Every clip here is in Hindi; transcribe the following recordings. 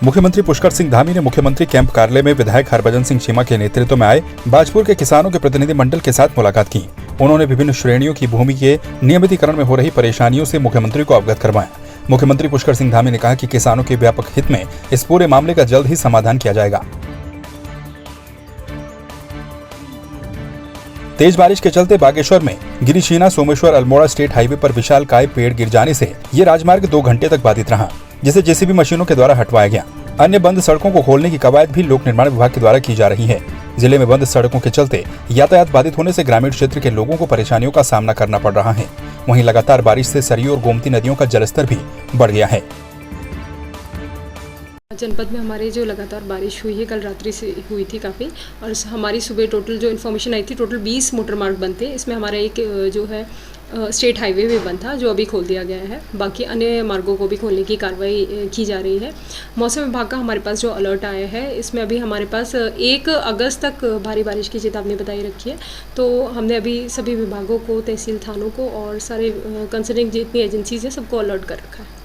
मुख्यमंत्री पुष्कर सिंह धामी ने मुख्यमंत्री कैंप कार्यालय में विधायक हरभजन सिंह चीमा के नेतृत्व में आए बाजपुर के किसानों के प्रतिनिधि मंडल के साथ मुलाकात की। उन्होंने विभिन्न श्रेणियों की भूमि के नियमितीकरण में हो रही परेशानियों से मुख्यमंत्री को अवगत करवाया। मुख्यमंत्री पुष्कर सिंह धामी ने कहा कि किसानों के व्यापक हित में इस पूरे मामले का जल्द ही समाधान किया जाएगा। तेज बारिश के चलते बागेश्वर में गिरिशीना सोमेश्वर अल्मोड़ा स्टेट हाईवे पर विशालकाय पेड़ गिर जाने से ये राजमार्ग 2 घंटे तक बाधित रहा, जिसे जेसीबी मशीनों के द्वारा हटवाया गया। अन्य बंद सड़कों को खोलने की कवायद भी लोक निर्माण विभाग के द्वारा की जा रही है। जिले में बंद सड़कों के चलते यातायात बाधित होने से ग्रामीण क्षेत्र के लोगों को परेशानियों का सामना करना पड़ रहा है। वहीं लगातार बारिश से सरयू और गोमती नदियों का जलस्तर भी बढ़ गया है। जनपद में हमारे जो लगातार बारिश हुई है, कल रात्रि से हुई थी काफ़ी, और हमारी सुबह टोटल जो इन्फॉर्मेशन आई थी, टोटल 20 मोटर मार्ग बंद थे। इसमें हमारा एक जो है स्टेट हाईवे भी बंद था, जो अभी खोल दिया गया है। बाकी अन्य मार्गों को भी खोलने की कार्रवाई की जा रही है। मौसम विभाग का हमारे पास जो अलर्ट आया है, इसमें अभी हमारे पास 1 अगस्त तक भारी बारिश की चेतावनी बताई रखी है। तो हमने अभी सभी विभागों को, तहसील थानों को और सारे कंसर्निंग जितनी एजेंसीज हैं सबको अलर्ट कर रखा है।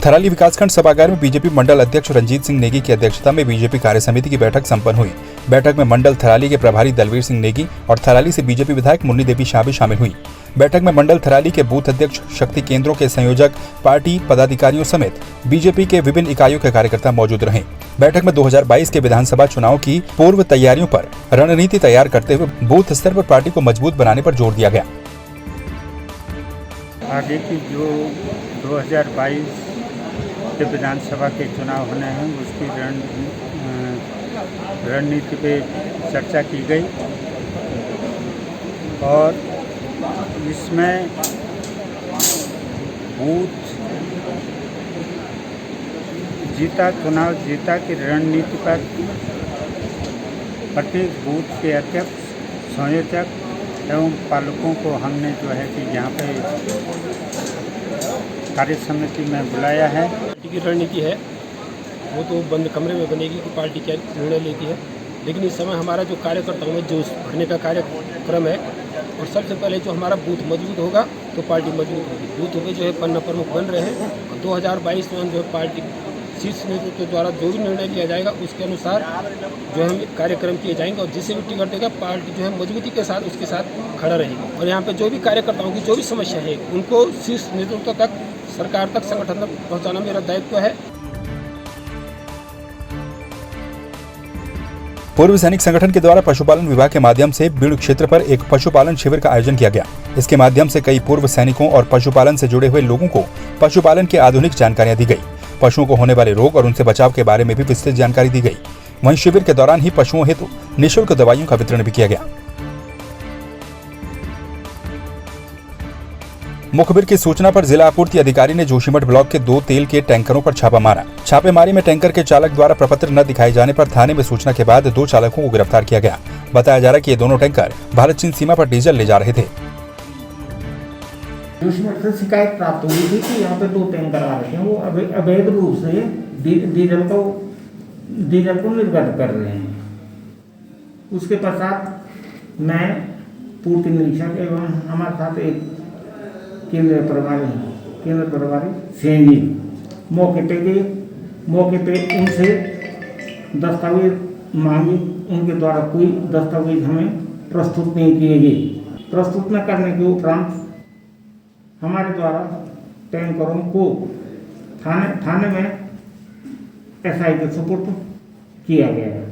थराली विकासखंड सभागार में बीजेपी मंडल अध्यक्ष रंजीत सिंह नेगी की अध्यक्षता में बीजेपी कार्य समिति की बैठक संपन्न हुई। बैठक में मंडल थराली के प्रभारी दलवीर सिंह नेगी और थराली से बीजेपी विधायक मुन्नी देवी शाह भी शामिल हुई। बैठक में मंडल थराली के बूथ अध्यक्ष, शक्ति केंद्रों के संयोजक, पार्टी पदाधिकारियों समेत बीजेपी के विभिन्न इकाइयों के कार्यकर्ता मौजूद रहे। बैठक में 2022 के विधानसभा चुनाव की पूर्व तैयारियों पर रणनीति तैयार करते हुए बूथ स्तर पर पार्टी को मजबूत बनाने पर जोर दिया गया। आगे की जो 2022 के विधानसभा के चुनाव होने हैं, उसकी रणनीति पे चर्चा की गई और इसमें बूथ जीता, चुनाव जीता की रणनीति पर प्रत्येक बूथ के अध्यक्ष, संयोजक एवं पालकों को हमने जो है कि यहाँ पे कार्य समिति में बुलाया है। पार्टी की रणनीति है वो तो बंद कमरे में बनेगी कि पार्टी क्या निर्णय लेती है, लेकिन इस समय हमारा जो कार्यकर्ताओं में जोश भरने का कार्यक्रम है और सबसे पहले जो हमारा बूथ मजबूत होगा तो पार्टी मजबूत होगी। बूथ में जो है पन्ना प्रमुख बन रहे हैं और 2022 में जो है पार्टी शीर्ष नेतृत्व के द्वारा जो भी निर्णय लिया जाएगा उसके अनुसार जो हम कार्यक्रम किए जाएंगे और जिसे भी टिकट देगा पार्टी जो है मजबूती के साथ उसके साथ खड़ा रहेगी। और यहाँ पे जो भी कार्यकर्ताओं की जो भी समस्या है उनको शीर्ष नेतृत्व तक, सरकार तक, संगठन तक पहुँचाना मेरा दायित्व है। पूर्व सैनिक संगठन के द्वारा पशुपालन विभाग के माध्यम से बीड़ क्षेत्र पर एक पशुपालन शिविर का आयोजन किया गया। इसके माध्यम से कई पूर्व सैनिकों और पशुपालन से जुड़े हुए लोगों को पशुपालन की आधुनिक जानकारियां दी गई। पशुओं को होने वाले रोग और उनसे बचाव के बारे में भी विस्तृत जानकारी दी गई। वहीं शिविर के दौरान ही पशुओं हेतु निःशुल्क दवाइयों का वितरण भी किया गया। मुखबिर की सूचना पर जिला आपूर्ति अधिकारी ने जोशीमठ ब्लॉक के 2 तेल के टैंकरों पर छापा मारा। छापेमारी में टैंकर के चालक द्वारा प्रपत्र न दिखाए जाने पर थाने में सूचना के बाद 2 चालकों को गिरफ्तार किया गया। बताया जा रहा है कि ये दोनों टैंकर भारत चीन सीमा पर डीजल ले जा रहे थे। जोशीमठ से शिकायत प्राप्त हुई थी कि यहाँ पे 2 टैंकर आ रहे हैं, वो अवैध रूप से डीजल को निर्गत कर रहे हैं। उसके पश्चात मैं पूर्ति निरीक्षक एवं हमारे साथ एक केंद्र प्रभारी सेन जी मौके पे गए। मौके पे उनसे दस्तावेज मांगे, उनके द्वारा कोई दस्तावेज हमें प्रस्तुत नहीं किए गए। प्रस्तुत न करने के उपरांत हमारे द्वारा टैंकरों को थाने में एसआई के सुपुर्द किया गया है।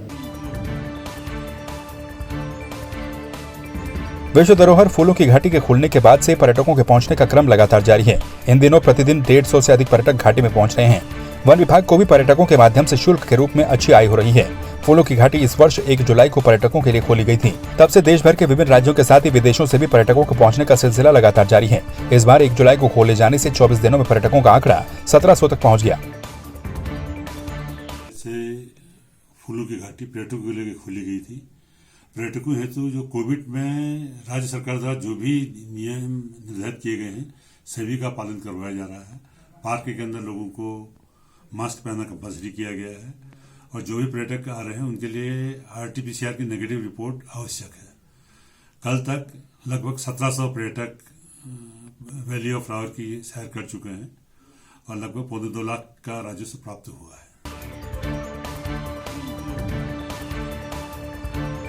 विश्व धरोहर फूलों की घाटी के खुलने के बाद से पर्यटकों के पहुंचने का क्रम लगातार जारी है। इन दिनों प्रतिदिन 150 से अधिक पर्यटक घाटी में पहुंच रहे हैं। वन विभाग को भी पर्यटकों के माध्यम से शुल्क के रूप में अच्छी आय हो रही है। फूलों की घाटी इस वर्ष 1 जुलाई को पर्यटकों के लिए खोली गई थी। तब से देश भर के विभिन्न राज्यों के साथ ही विदेशों से भी पर्यटकों को पहुंचने का सिलसिला लगातार जारी है। इस बार 1 जुलाई को खोले जाने से 24 दिनों में पर्यटकों का आंकड़ा 1700 तक पहुँच गया। फूलों की घाटी पर्यटकों के लिए खोली गई थी। पर्यटकों हेतु जो कोविड में राज्य सरकार द्वारा जो भी नियम निर्धारित किए गए हैं सभी का पालन करवाया जा रहा है। पार्क के अंदर लोगों को मास्क पहनना कंपल्सरी किया गया है और जो भी पर्यटक आ रहे हैं उनके लिए RT-PCR की नेगेटिव रिपोर्ट आवश्यक है। कल तक लगभग 1700 पर्यटक वैली ऑफ फ्लावर की सैर कर चुके हैं और लगभग 2.25 लाख का राजस्व प्राप्त हुआ है।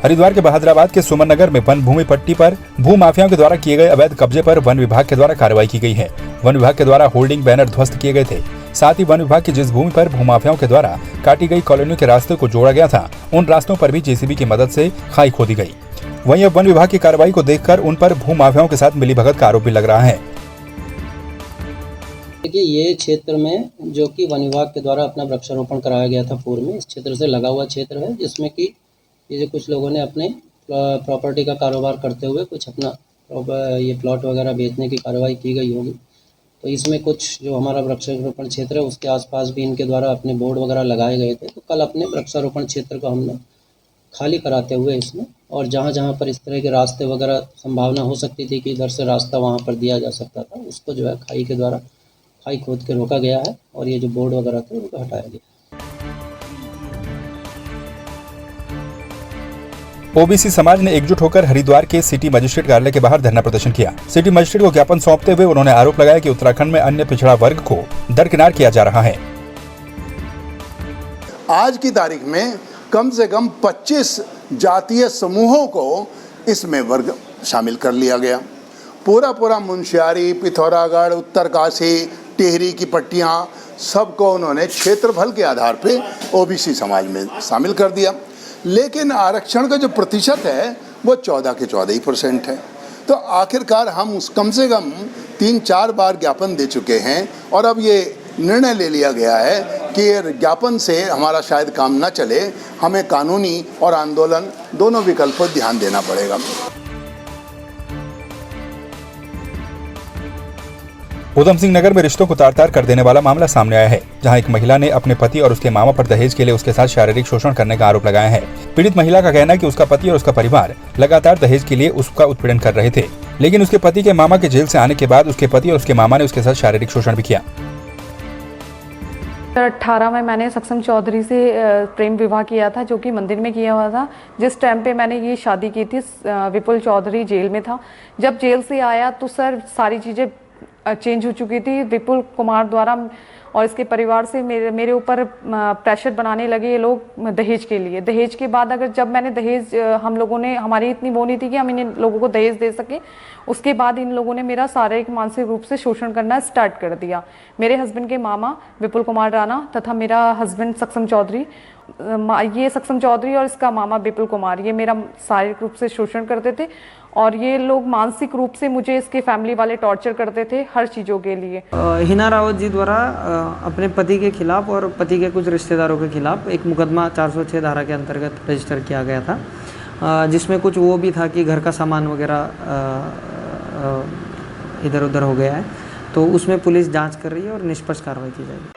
हरिद्वार के बहादुराबाद के सुमन नगर में वन भूमि पट्टी पर भू माफियाओं के द्वारा किए गए अवैध कब्जे पर वन विभाग के द्वारा कार्रवाई की गई है। वन विभाग के द्वारा होल्डिंग बैनर ध्वस्त किए गए थे। साथ ही वन विभाग की जिस भूमि पर भूमाफियाओं के द्वारा काटी गई कॉलोनियों के रास्ते को जोड़ा गया था, उन रास्तों पर भी जेसीबी की मदद से खाई खोदी गई। वहीं अब वन विभाग की कार्रवाई को देखकर उन पर भूमाफियाओं के साथ मिलीभगत का आरोप भी लग रहा है। देखिए, ये क्षेत्र में जो कि वन विभाग के द्वारा अपना वृक्षारोपण कराया गया था पूर्व में, इस क्षेत्र से लगा हुआ क्षेत्र है, जिसमें कि ये जो कुछ लोगों ने अपने प्रॉपर्टी का कारोबार करते हुए कुछ अपना ये प्लॉट वगैरह बेचने की कार्रवाई की गई होगी। तो इसमें कुछ जो हमारा वृक्षारोपण क्षेत्र है उसके आसपास भी इनके द्वारा अपने बोर्ड वगैरह लगाए गए थे। तो कल अपने वृक्षारोपण क्षेत्र को हमने खाली कराते हुए इसमें, और जहाँ जहाँ पर इस तरह के रास्ते वगैरह संभावना हो सकती थी कि इधर से रास्ता वहाँ पर दिया जा सकता था, उसको जो है खाई के द्वारा खाई खोद के रोका गया है और ये जो बोर्ड वगैरह थे उनको हटाया गया। ओबीसी समाज ने एकजुट होकर हरिद्वार के सिटी मजिस्ट्रेट कार्यालय के बाहर धरना प्रदर्शन किया। सिटी मजिस्ट्रेट को ज्ञापन सौंपते हुए उन्होंने आरोप लगाया कि उत्तराखंड में अन्य पिछड़ा वर्ग को दरकिनार किया जा रहा है। आज की तारीख में कम से कम 25 जातीय समूहों को इसमें वर्ग शामिल कर लिया गया। पूरा मुंशियारी, पिथौरागढ़, उत्तरकाशी, टिहरी की पट्टियाँ सबको उन्होंने क्षेत्रफल के आधार पे ओबीसी समाज में शामिल कर दिया। लेकिन आरक्षण का जो प्रतिशत है वो 14 के 14% है। तो आखिरकार हम कम से कम 3-4 बार ज्ञापन दे चुके हैं और अब ये निर्णय ले लिया गया है कि ज्ञापन से हमारा शायद काम न चले, हमें कानूनी और आंदोलन दोनों विकल्प पर ध्यान देना पड़ेगा। उधम सिंह नगर में रिश्तों को तार-तार कर देने वाला मामला सामने आया है, जहां एक महिला ने अपने पति और उसके मामा पर दहेज के लिए उसके साथ शारीरिक शोषण करने का आरोप लगाया है। पीड़ित महिला का कहना है कि उसका पति और उसका परिवार लगातार दहेज के लिए उसका उत्पीड़न कर रहे थे, लेकिन उसके पति के मामा के जेल से आने के बाद उसके पति और उसके मामा ने उसके साथ शारीरिक शोषण भी किया। 18 में मैंने सक्षम चौधरी से प्रेम विवाह किया था, जो कि मंदिर में किया हुआ था। जिस टाइम पे मैंने ये शादी की थी, विपुल चौधरी जेल में था। जब जेल से आया तो सर सारी चीज़ें चेंज हो चुकी थी। विपुल कुमार द्वारा और इसके परिवार से मेरे ऊपर प्रेशर बनाने लगे ये लोग दहेज के लिए। दहेज के बाद जब मैंने दहेज, हम लोगों ने, हमारी इतनी वो नहीं थी कि हम इन लोगों को दहेज दे सकें। उसके बाद इन लोगों ने मेरा शारीरिक मानसिक रूप से शोषण करना स्टार्ट कर दिया। मेरे हस्बैंड के मामा विपुल कुमार राणा तथा मेरा हस्बैंड सक्षम चौधरी, ये सक्षम चौधरी और इसका मामा विपुल कुमार, ये मेरा शारीरिक रूप से शोषण करते थे और ये लोग मानसिक रूप से मुझे, इसके फैमिली वाले टॉर्चर करते थे हर चीज़ों के लिए। हिना रावत जी द्वारा अपने पति के खिलाफ और पति के कुछ रिश्तेदारों के खिलाफ एक मुकदमा 406 धारा के अंतर्गत रजिस्टर किया गया था, जिसमें कुछ वो भी था कि घर का सामान वगैरह इधर उधर हो गया है। तो उसमें पुलिस जांच कर रही है और निष्पक्ष कार्रवाई की जाएगी।